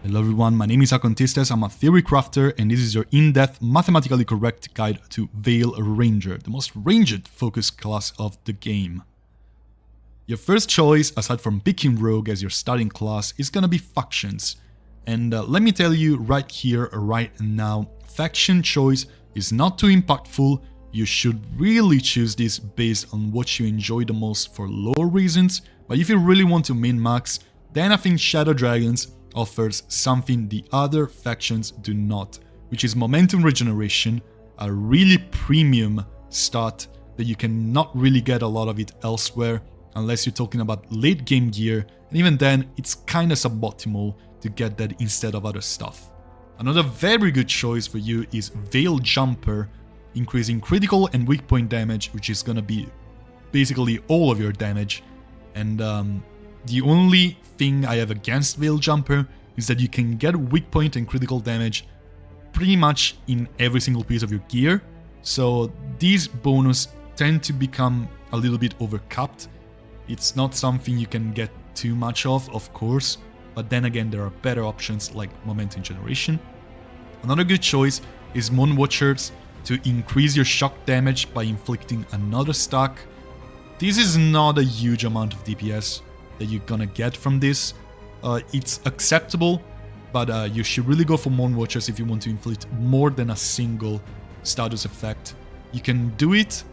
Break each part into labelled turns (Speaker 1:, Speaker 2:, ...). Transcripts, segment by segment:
Speaker 1: Hello everyone, my name is Acontistas, I'm a theory crafter, and this is your in-depth, mathematically correct guide to Veilguard, the most ranged focused class of the game. Your first choice, aside from picking Rogue as your starting class, is gonna be Factions. And let me tell you right here, right now, faction choice is not too impactful. You should really choose this based on what you enjoy the most for lore reasons, but if you really want to min-max, then I think Shadow Dragons offers something the other factions do not, which is momentum regeneration, a really premium stat that you cannot really get a lot of it elsewhere unless you're talking about late game gear, and even then it's kinda suboptimal to get that instead of other stuff. Another very good choice for you is Veil Jumper, increasing critical and weak point damage, which is gonna be basically all of your damage. And the only thing I have against Veil Jumper is that you can get weak point and critical damage pretty much in every single piece of your gear, so these bonus tend to become a little bit overcapped. It's not something you can get too much of course, but then again there are better options like momentum generation. Another good choice is Moon Watchers to increase your shock damage by inflicting another stack. This is not a huge amount of DPS that you're gonna get from this. It's acceptable, but you should really go for Moon Watchers if you want to inflict more than a single status effect. You can do it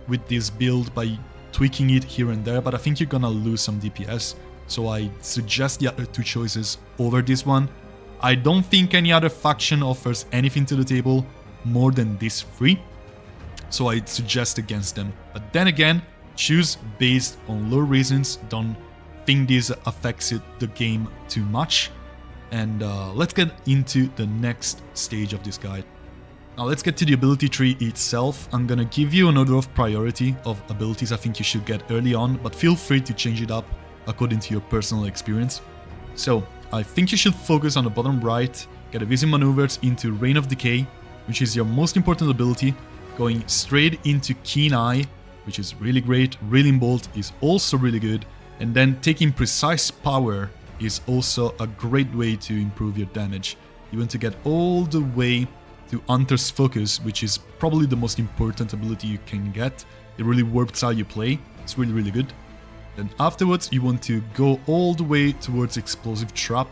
Speaker 1: with this build by tweaking it here and there, but I think you're gonna lose some DPS, so I suggest the other two choices over this one. I don't think any other faction offers anything to the table more than these three, so I'd suggest against them. But then again, choose based on lore reasons, don't think this affects the game too much. And let's get into the next stage of this guide. Now let's get to the ability tree itself. I'm gonna give you an order of priority of abilities I think you should get early on, but feel free to change it up according to your personal experience. So I think you should focus on the bottom right, get Evasive Maneuvers into Reign of Decay, which is your most important ability, going straight into Keen Eye, which is really great. Reeling Bolt is also really good. And then taking Precise Power is also a great way to improve your damage. You want to get all the way to Hunter's Focus, which is probably the most important ability you can get. It really warps how you play. It's really, really good. Then afterwards, you want to go all the way towards Explosive Trap,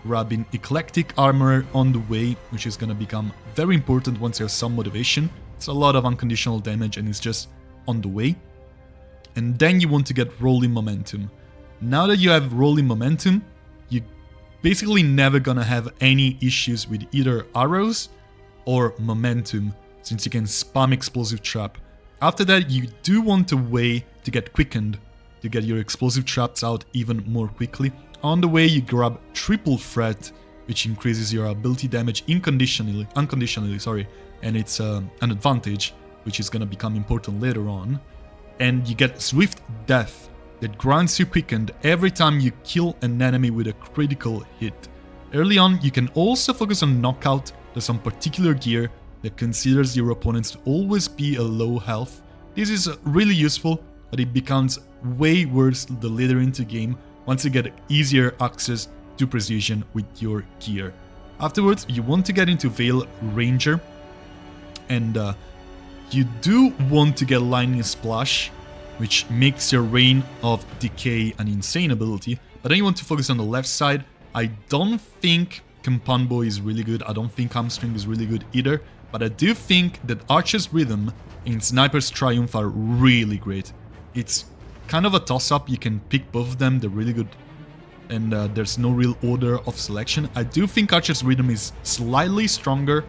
Speaker 1: grabbing Eclectic Armor on the way, which is going to become very important once you have some motivation. It's a lot of unconditional damage and it's just on the way. And then you want to get Rolling Momentum. Now that you have Rolling Momentum, you're basically never gonna have any issues with either arrows or momentum, since you can spam Explosive Trap. After that, you do want a way to get quickened, to get your Explosive Traps out even more quickly. On the way, you grab Triple Threat, which increases your ability damage unconditionally, and it's an advantage, which is gonna become important later on. And you get Swift Death, that grants you quickened every time you kill an enemy with a critical hit. Early on, you can also focus on Knockout. There's some particular gear that considers your opponents to always be a low health. This is really useful, but it becomes way worse the later into game once you get easier access to precision with your gear. Afterwards, you want to get into Veil Ranger, and you do want to get Lightning Splash, which makes your Reign of Decay an insane ability, but then you want to focus on the left side. I don't think Compound is really good, I don't think Hamstring is really good either, but I do think that Archer's Rhythm and Sniper's Triumph are really great. It's kind of a toss-up, you can pick both of them, they're really good, and there's no real order of selection. I do think Archer's Rhythm is slightly stronger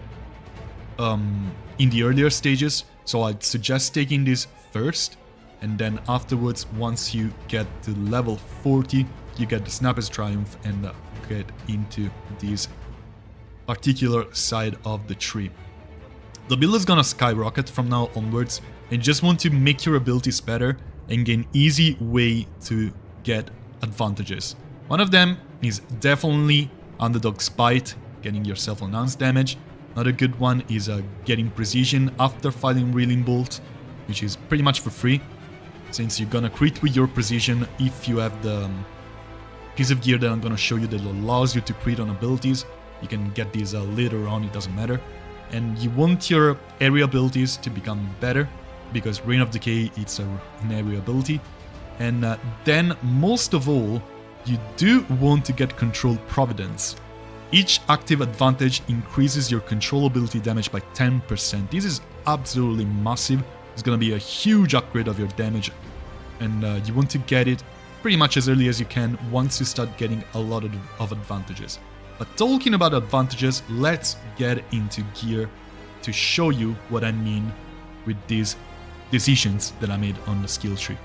Speaker 1: in the earlier stages, so I'd suggest taking this first, and then afterwards, once you get to level 40, you get the Sniper's Triumph and get into this particular side of the tree. The build is gonna skyrocket from now onwards, and just want to make your abilities better and gain easy way to get advantages. One of them is definitely Underdog's Bite, getting yourself announced damage. Another good one is getting precision after fighting Reeling Bolt, which is pretty much for free, since you're gonna crit with your precision if you have the piece of gear that I'm gonna show you that allows you to crit on abilities. You can get these later on, it doesn't matter. And you want your area abilities to become better, because Reign of Decay, it's an area ability. And then, most of all, you do want to get Control Providence. Each active advantage increases your control ability damage by 10%. This is absolutely massive. It's gonna be a huge upgrade of your damage, and you want to get it pretty much as early as you can once you start getting a lot of advantages. But talking about advantages, let's get into gear to show you what I mean with these decisions that I made on the skill tree.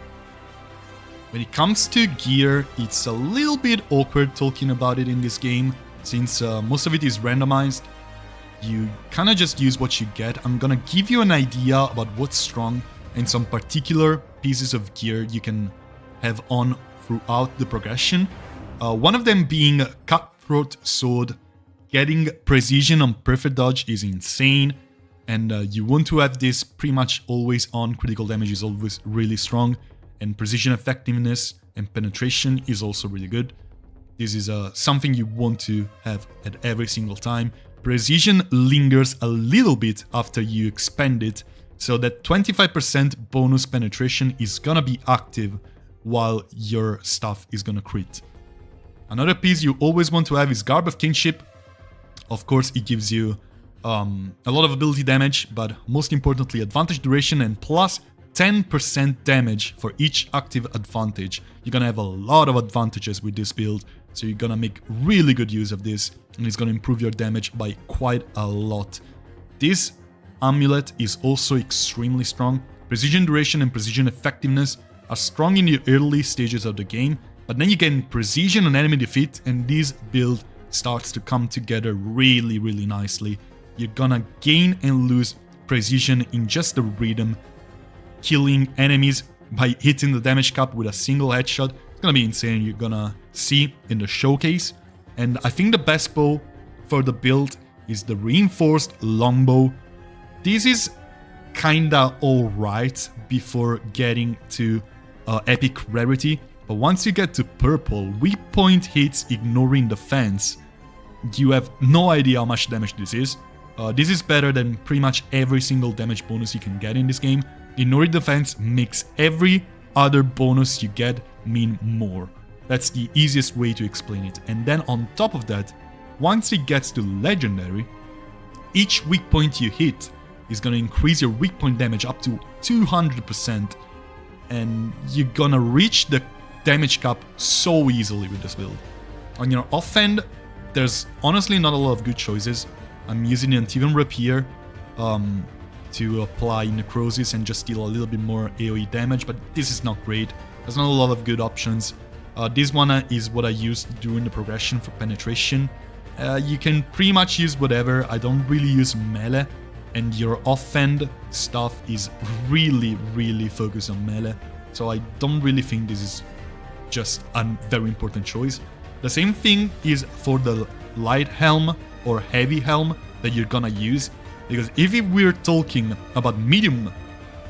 Speaker 1: When it comes to gear, it's a little bit awkward talking about it in this game, since most of it is randomized. You kind of just use what you get. I'm gonna give you an idea about what's strong and some particular pieces of gear you can have on throughout the progression. One of them being Cutthroat Sword. Getting precision on perfect dodge is insane, and you want to have this pretty much always on. Critical damage is always really strong, and precision effectiveness and penetration is also really good. This is something you want to have at every single time. Precision lingers a little bit after you expend it, so that 25% bonus penetration is gonna be active while your stuff is gonna crit. Another piece you always want to have is Garb of Kingship. Of course, it gives you a lot of ability damage, but most importantly, advantage duration and plus 10% damage for each active advantage. You're gonna have a lot of advantages with this build, so you're gonna make really good use of this, and it's gonna improve your damage by quite a lot. This amulet is also extremely strong. Precision duration and precision effectiveness are strong in the early stages of the game, but then you get precision on enemy defeat, and this build starts to come together really, really nicely. You're gonna gain and lose precision in just the rhythm, killing enemies by hitting the damage cap with a single headshot. It's gonna be insane. You're gonna see in the showcase. And I think the best bow for the build is the reinforced longbow. This is kinda alright before getting to epic rarity, but once you get to purple, Weakpoint hits ignoring defense. You have no idea how much damage this is. This is better than pretty much every single damage bonus you can get in this game. Ignoring defense makes every other bonus you get mean more. That's the easiest way to explain it. And then on top of that, once it gets to legendary, each weak point you hit is gonna increase your weak point damage up to 200%, and you're gonna reach the damage cap so easily with this build. On your offhand, there's honestly not a lot of good choices. I'm using the Antivan Rapier to apply necrosis and just deal a little bit more AoE damage, but this is not great. There's not a lot of good options. This one is what I used during the progression for penetration. You can pretty much use whatever. I don't really use melee, and your offhand stuff is really, really focused on melee, so I don't really think this is just a very important choice. The same thing is for the light helm or heavy helm that you're gonna use, because if we're talking about medium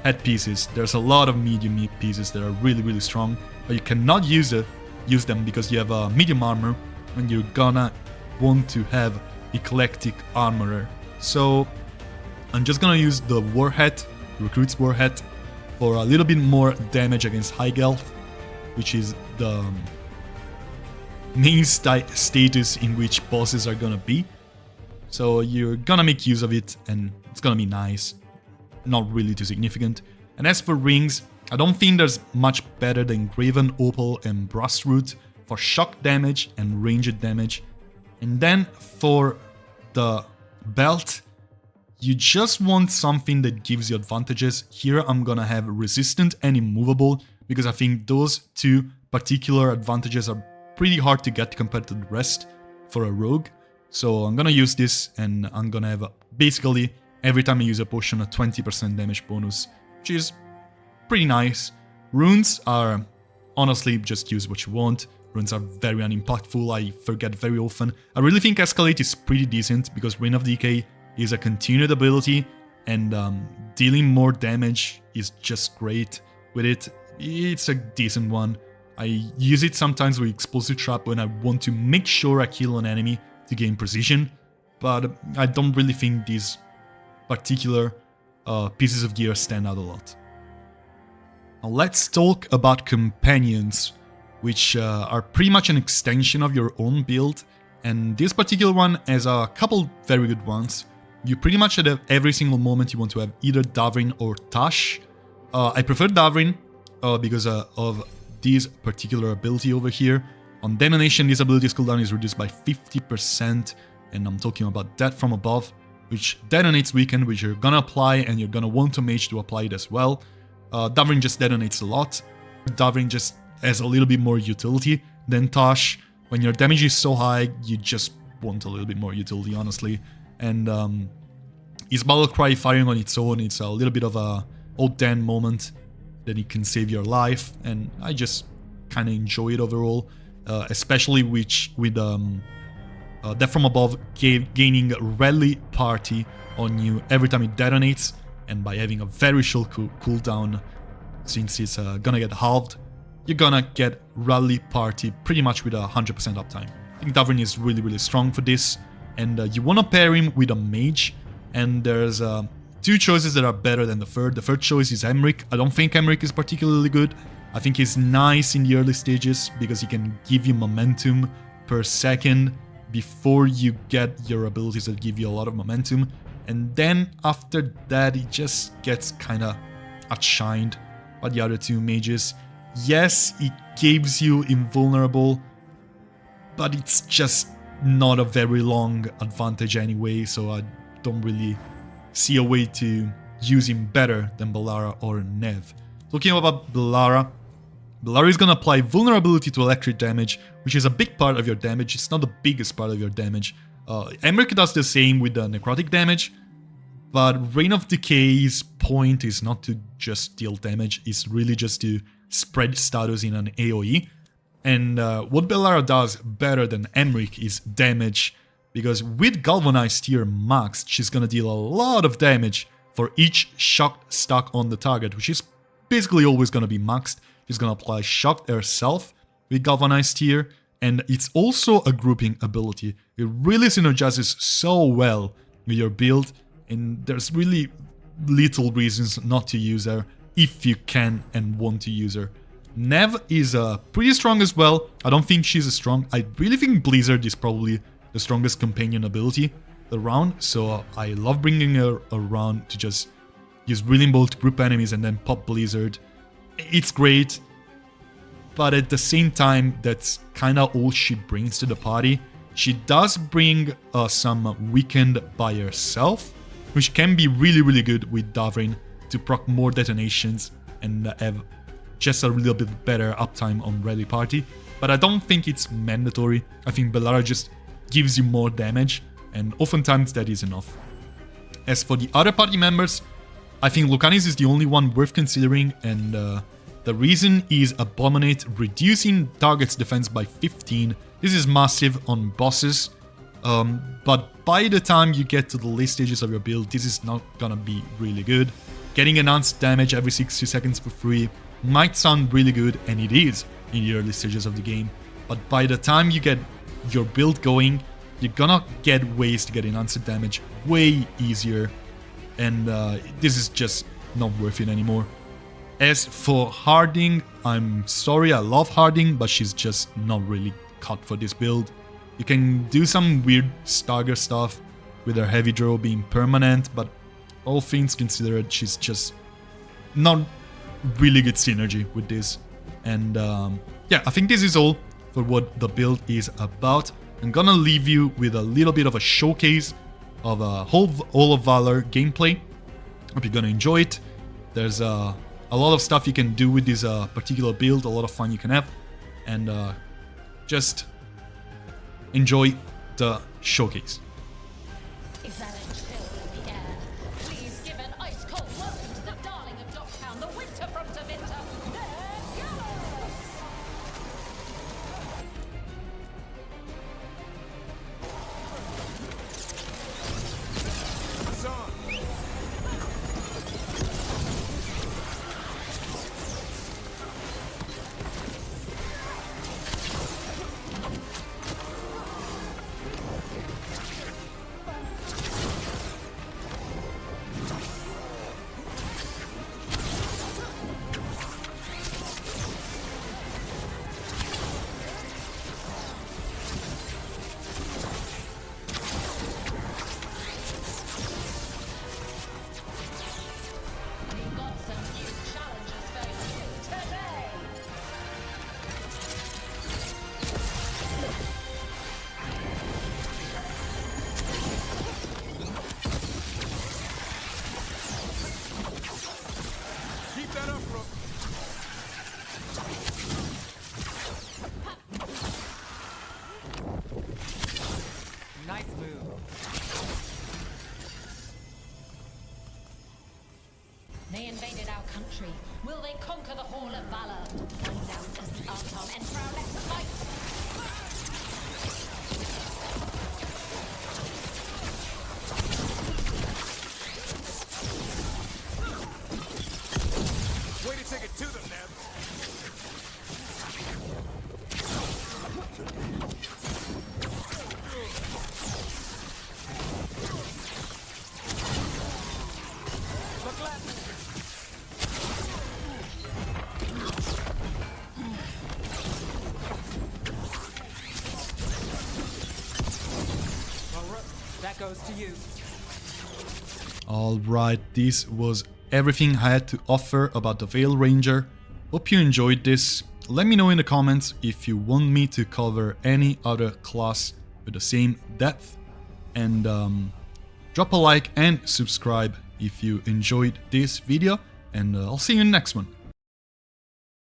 Speaker 1: headpieces, there's a lot of medium pieces that are really, really strong, but you cannot use them because you have a medium armor, and you're gonna want to have eclectic armorer. So I'm just gonna use the Warhead, Recruit's Warhead, for a little bit more damage against High Health, which is the main status in which bosses are gonna be. So you're gonna make use of it, and it's gonna be nice. Not really too significant. And as for rings, I don't think there's much better than Graven Opal and Brassroot for shock damage and ranged damage. And then for the belt, you just want something that gives you advantages. Here I'm gonna have resistant and immovable, because I think those two particular advantages are pretty hard to get compared to the rest for a rogue. So I'm gonna use this, and I'm gonna have basically every time I use a potion a 20% damage bonus, which is pretty nice. Runes are honestly just use what you want. Runes are very unimpactful, I forget very often. I really think Escalate is pretty decent because Reign of Decay is a continued ability, and dealing more damage is just great with it. It's a decent one. I use it sometimes with Explosive Trap when I want to make sure I kill an enemy to gain precision, but I don't really think these particular pieces of gear stand out a lot. Now let's talk about companions, which are pretty much an extension of your own build, and this particular one has a couple very good ones. You pretty much at every single moment you want to have either Davrin or Tash. I prefer Davrin because of this particular ability over here. On Detonation, this ability's cooldown is reduced by 50%, and I'm talking about that from above, which detonates Weaken, which you're gonna apply, and you're gonna want to Mage to apply it as well. Davrin just detonates a lot. Davrin just has a little bit more utility than Tash. When your damage is so high, you just want a little bit more utility, honestly. And his Battle Cry firing on its own, it's a little bit of a old Dan moment that it can save your life, and I just kind of enjoy it overall, especially with Death from Above gaining Rally Party on you every time it detonates, and by having a very short cooldown, since it's gonna get halved, you're gonna get Rally Party pretty much with 100% uptime. I think Davrin is really, really strong for this, and you want to pair him with a Mage, and there's two choices that are better than the third. The third choice is Emmerich. I don't think Emmerich is particularly good. I think he's nice in the early stages because he can give you momentum per second before you get your abilities that give you a lot of momentum. And then after that, he just gets kind of outshined by the other two mages. Yes, it gives you invulnerable, but it's just not a very long advantage anyway, so I don't really see a way to use him better than Bellara or Nev. Talking about Bellara, Bellara is gonna apply vulnerability to electric damage, which is a big part of your damage. It's not the biggest part of your damage. Emmerich does the same with the necrotic damage, but Reign of Decay's point is not to just deal damage, it's really just to spread status in an AoE. And what Bellara does better than Emmerich is damage, because with Galvanized here maxed, she's gonna deal a lot of damage for each shock stuck on the target, which is basically always gonna be maxed. She's gonna apply shock herself with Galvanized here, and it's also a grouping ability. It really synergizes so well with your build, and there's really little reasons not to use her if you can and want to use her. Nev is pretty strong as well. I don't think she's as strong. I really think Blizzard is probably the strongest companion ability around, so I love bringing her around to just use Reeling Bolt to group enemies and then pop Blizzard. It's great, but at the same time, that's kind of all she brings to the party. She does bring some Weakened by herself, which can be really, really good with Davrin to proc more detonations and have just a little bit better uptime on Rally Party, but I don't think it's mandatory. I think Bellara just gives you more damage, and oftentimes that is enough. As for the other party members, I think Lucanis is the only one worth considering, and the reason is Abominate, reducing target's defense by 15. This is massive on bosses, but by the time you get to the late stages of your build, this is not gonna be really good. Getting enhanced damage every 60 seconds for free might sound really good, and it is in the early stages of the game, but by the time you get your build going, you're gonna get ways to get enhanced damage way easier, and this is just not worth it anymore. As for Harding, I'm sorry, I love Harding, but she's just not really cut for this build. You can do some weird stagger stuff with her heavy draw being permanent, but all things considered, she's just not really good synergy with this. And yeah, I think this is all for what the build is about. I'm gonna leave you with a little bit of a showcase of a Hall of Valor gameplay. Hope you're gonna enjoy it. There's a lot of stuff you can do with this particular build, a lot of fun you can have, and just enjoy the showcase.
Speaker 2: Is that a chill in the air? Please give an ice cold welcome to the darling of Dogtown, the winter from Tevinter, Veilguard!
Speaker 3: Nice move.
Speaker 2: They invaded our country. Will they conquer the Hall of Valor? Find out as the Archon and Prowess fight!
Speaker 4: Way to take it to them, Neb. Look left.
Speaker 3: Well, Rook, that goes to you.
Speaker 1: Alright, this was everything I had to offer about the Veil Ranger. Hope you enjoyed this. Let me know in the comments if you want me to cover any other class with the same depth. And drop a like and subscribe if you enjoyed this video. And I'll see you in the next one.